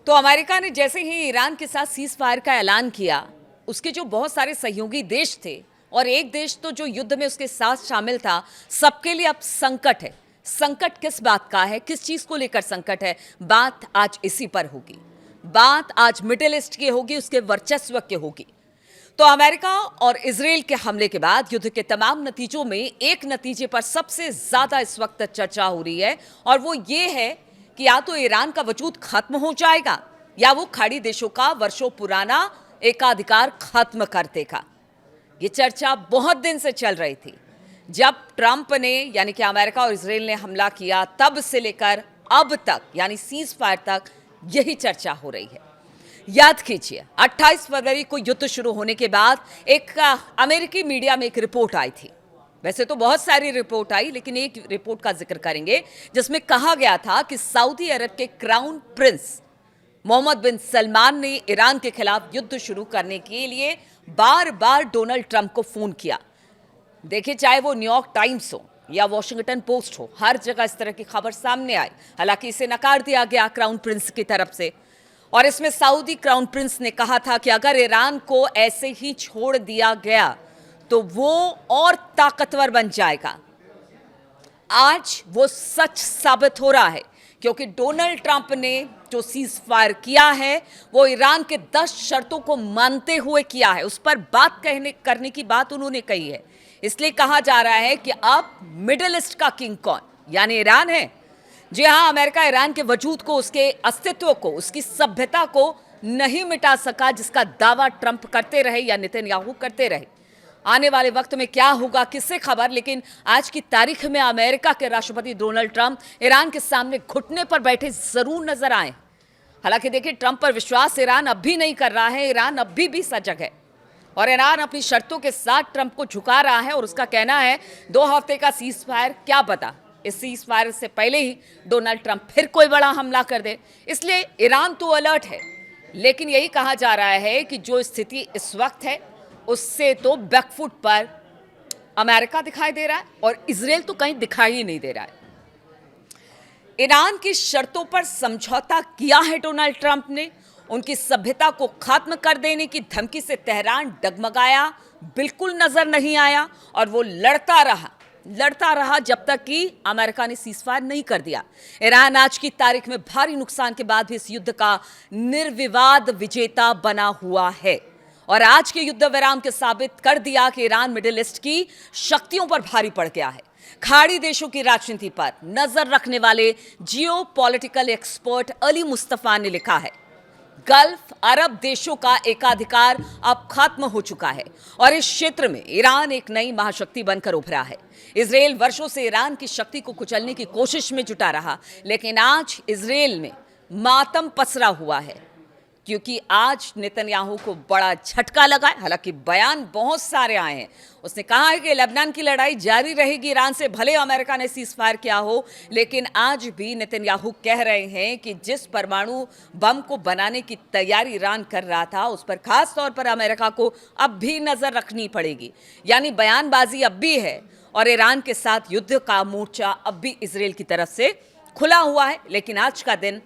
तो अमेरिका ने जैसे ही ईरान के साथ सीज फायर का ऐलान किया, उसके जो बहुत सारे सहयोगी देश थे और एक देश तो जो युद्ध में उसके साथ शामिल था, सबके लिए अब संकट है। संकट किस बात का है, किस चीज को लेकर संकट है, बात आज इसी पर होगी। बात आज मिडिल ईस्ट की होगी, उसके वर्चस्व की होगी। तो अमेरिका और इजराइल के हमले के बाद युद्ध के तमाम नतीजों में एक नतीजे पर सबसे ज्यादा इस वक्त चर्चा हो रही है, और वो ये है कि या तो ईरान का वजूद खत्म हो जाएगा या वो खाड़ी देशों का वर्षों पुराना एकाधिकार खत्म कर देगा। ये चर्चा बहुत दिन से चल रही थी। जब ट्रंप ने यानी कि अमेरिका और इजराइल ने हमला किया, तब से लेकर अब तक यानी सीज फायर तक यही चर्चा हो रही है। याद कीजिए, 28 फरवरी को युद्ध शुरू होने के बाद एक अमेरिकी मीडिया में एक रिपोर्ट आई थी। वैसे तो बहुत सारी रिपोर्ट आई, लेकिन एक रिपोर्ट का जिक्र करेंगे जिसमें कहा गया था कि सऊदी अरब के क्राउन प्रिंस मोहम्मद बिन सलमान ने ईरान के खिलाफ युद्ध शुरू करने के लिए बार बार डोनाल्ड ट्रंप को फोन किया। देखिए, चाहे वो न्यूयॉर्क टाइम्स हो या वॉशिंगटन पोस्ट हो, हर जगह इस तरह की खबर सामने आई। हालांकि इसे नकार दिया गया क्राउन प्रिंस की तरफ से, और इसमें सऊदी क्राउन प्रिंस ने कहा था कि अगर ईरान को ऐसे ही छोड़ दिया गया तो वो और ताकतवर बन जाएगा। आज वो सच साबित हो रहा है, क्योंकि डोनाल्ड ट्रंप ने जो सीज फायर किया है वो ईरान के 10 शर्तों को मानते हुए किया है। उस पर बात करने की बात उन्होंने कही है। इसलिए कहा जा रहा है कि अब मिडिल ईस्ट का किंग कौन, यानी ईरान है। जी हां, अमेरिका ईरान के वजूद को, उसके अस्तित्व को, उसकी सभ्यता को नहीं मिटा सका, जिसका दावा ट्रंप करते रहे या नेतन्याहू करते रहे। आने वाले वक्त में क्या होगा किससे खबर, लेकिन आज की तारीख में अमेरिका के राष्ट्रपति डोनाल्ड ट्रंप ईरान के सामने घुटने पर बैठे जरूर नजर आए। हालांकि देखिए, ट्रंप पर विश्वास ईरान अब भी नहीं कर रहा है। ईरान अब भी सजग है और ईरान अपनी शर्तों के साथ ट्रंप को झुका रहा है, और उसका कहना है 2 हफ्ते का सीज फायर, क्या पता इस सीज फायर से पहले ही डोनाल्ड ट्रंप फिर कोई बड़ा हमला कर दे। इसलिए ईरान तो अलर्ट है, लेकिन यही कहा जा रहा है कि जो स्थिति इस वक्त है उससे तो बैकफुट पर अमेरिका दिखाई दे रहा है, और इजराइल तो कहीं दिखाई ही नहीं दे रहा है। ईरान की शर्तों पर समझौता किया है डोनाल्ड ट्रंप ने। उनकी सभ्यता को खत्म कर देने की धमकी से तेहरान डगमगाया, बिल्कुल नजर नहीं आया, और वो लड़ता रहा जब तक कि अमेरिका ने सीजफायर नहीं कर दिया। ईरान आज की तारीख में भारी नुकसान के बाद भी इस युद्ध का निर्विवाद विजेता बना हुआ है, और आज के युद्ध विराम के साबित कर दिया कि ईरान मिडिल ईस्ट की शक्तियों पर भारी पड़ गया है। खाड़ी देशों की राजनीति पर नजर रखने वाले जियोपॉलिटिकल एक्सपर्ट अली मुस्तफा ने लिखा है, गल्फ अरब देशों का एकाधिकार अब खत्म हो चुका है और इस क्षेत्र में ईरान एक नई महाशक्ति बनकर उभरा है। इजराइल वर्षों से ईरान की शक्ति को कुचलने की कोशिश में जुटा रहा, लेकिन आज इजराइल में मातम पसरा हुआ है, क्योंकि आज नेतन्याहू को बड़ा झटका लगा है। हालांकि बयान बहुत सारे आए हैं। उसने कहा है कि लेबनान की लड़ाई जारी रहेगी ईरान से, भले अमेरिका ने सीज फायर किया हो, लेकिन आज भी नेतन्याहू कह रहे हैं कि जिस परमाणु बम को बनाने की तैयारी ईरान कर रहा था, उस पर खास तौर पर अमेरिका को अब भी नजर रखनी पड़ेगी। यानी बयानबाजी अब भी है, और ईरान के साथ युद्ध का मोर्चा अब भी इजराइल की तरफ से खुला हुआ है। लेकिन आज का दिन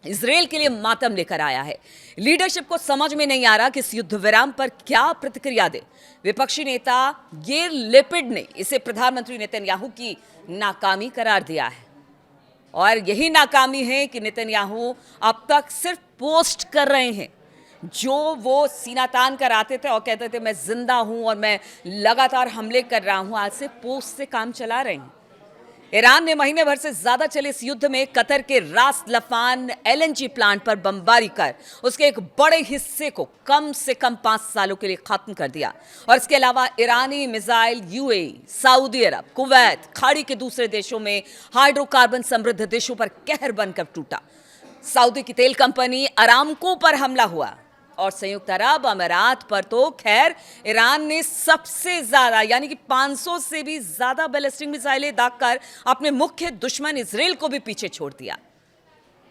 इजराइल के लिए मातम लेकर आया है। लीडरशिप को समझ में नहीं आ रहा कि इस युद्ध विराम पर क्या प्रतिक्रिया दे। विपक्षी नेता याइर लैपिड ने इसे प्रधानमंत्री नेतन्याहू की नाकामी करार दिया है, और यही नाकामी है कि नेतन्याहू अब तक सिर्फ पोस्ट कर रहे हैं। जो वो सीना तान कर आते थे और कहते थे मैं जिंदा हूं और मैं लगातार हमले कर रहा हूं, आज से पोस्ट से काम चला रहे हैं। ईरान ने महीने भर से ज्यादा चले इस युद्ध में कतर के रास लफान एलएनजी प्लांट पर बमबारी कर उसके एक बड़े हिस्से को कम से कम 5 सालों के लिए खत्म कर दिया। और इसके अलावा ईरानी मिसाइल यूएई, सऊदी अरब, कुवैत, खाड़ी के दूसरे देशों में हाइड्रोकार्बन समृद्ध देशों पर कहर बनकर टूटा। सऊदी की तेल कंपनी अरामको पर हमला हुआ, और संयुक्त अरब अमीरात पर तो खैर ईरान ने सबसे ज्यादा यानी कि 500 से भी ज्यादा बैलिस्टिक मिसाइलें दागकर अपने मुख्य दुश्मन इजराइल को भी पीछे छोड़ दिया।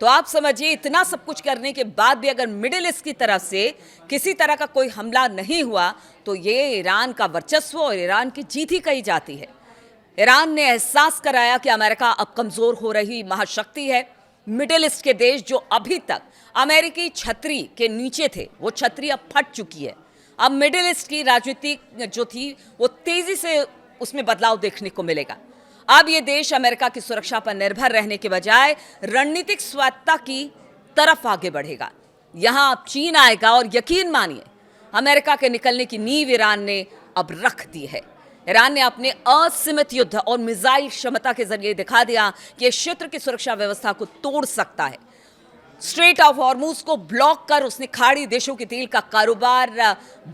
तो आप समझिए, इतना सब कुछ करने के बाद भी अगर मिडिल ईस्ट की तरफ से किसी तरह का कोई हमला नहीं हुआ, तो ये ईरान का वर्चस्व और ईरान की जीत ही कही जाती है। ईरान ने एहसास कराया कि अमेरिका अब कमजोर हो रही महाशक्ति है। मिडिल ईस्ट के देश जो अभी तक अमेरिकी छतरी के नीचे थे, वो छतरी अब फट चुकी है। अब मिडिल ईस्ट की राजनीति जो थी वो तेजी से उसमें बदलाव देखने को मिलेगा। अब ये देश अमेरिका की सुरक्षा पर निर्भर रहने के बजाय रणनीतिक स्वायत्तता की तरफ आगे बढ़ेगा। यहां अब चीन आएगा और यकीन मानिए अमेरिका के निकलने की नींव ईरान ने अब रख दी है। ईरान ने अपने असीमित युद्ध और मिसाइल क्षमता के जरिए दिखा दिया कि इस क्षेत्र की सुरक्षा व्यवस्था को तोड़ सकता है। स्ट्रेट ऑफ हॉर्मूज को ब्लॉक कर उसने खाड़ी देशों के तेल का कारोबार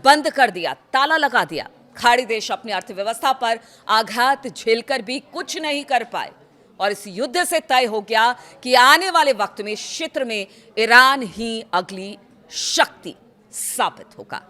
बंद कर दिया, ताला लगा दिया। खाड़ी देश अपनी अर्थव्यवस्था पर आघात झेलकर भी कुछ नहीं कर पाए और इस युद्ध से तय हो गया कि आने वाले वक्त में इस क्षेत्र में ईरान ही अगली शक्ति साबित होगा।